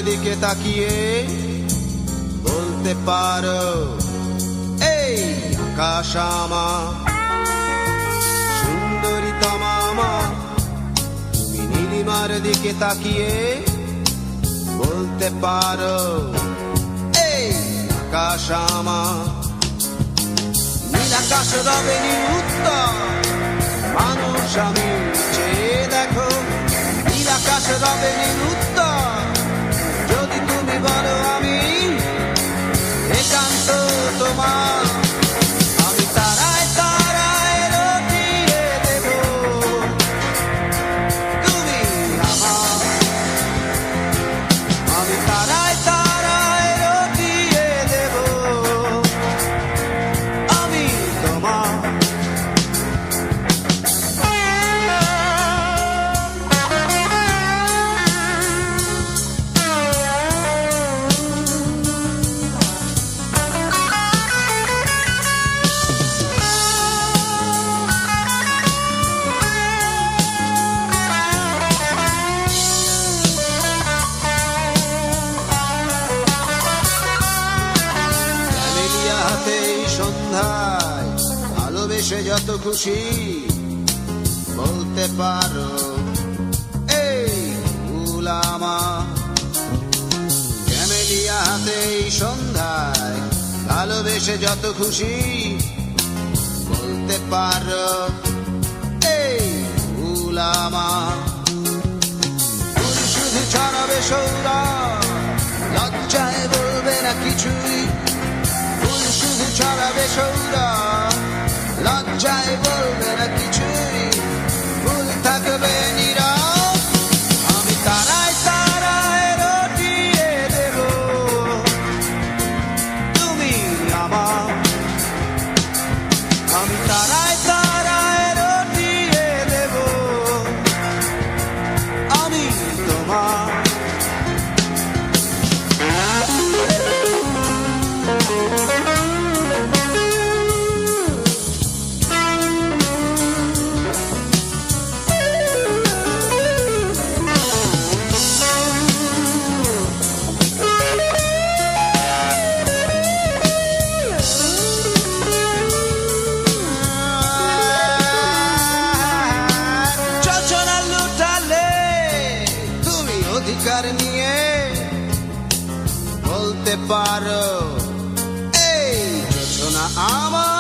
দিকে তাকিয়ে বলতে পারো, এই আকাশ আমার, সুন্দরী তমা আমার। তুমি নীলিমার দিকে তাকিয়ে বলতে পারো, এই আকাশ আমার। নীল আকাশ রবে নীল উত্তর, মানুষ আমি চেয়ে দেখো। নীল আকাশ রবে নীল উত্তর, যদি তুমি বলো আমি একান্ত তোমার। আমি তারায় তারায় রটিয়ে দেব, তুমি আমার। আমি তারায় তারায় রটিয়ে দেব, আমি তোমার। সন্ধ্যায় ভালোবেসে যত খুশি বলতে পারো, এই ফুল আমার। ক্যামেলিয়া হাতে সন্ধ্যায় ভালোবেসে যত খুশি বলতে পারো, এই ফুল আমার। ফুল শুধু ছড়াবে সৌরভ, লজ্জায় বলবে না কিছুই। ফুল শুধু ছড়াবে সৌরভ, লজ্জায় বলবে না কিছুই। ফুল থাকবে নীরব, আমি তারায় তারায় রটিয়ে দেব, তুমি আমার। আমি তারায় তারায় রটিয়ে দেব, আমি তোমার। অধিকার নিয়ে বলতে পারো, এই জোছনা আমার।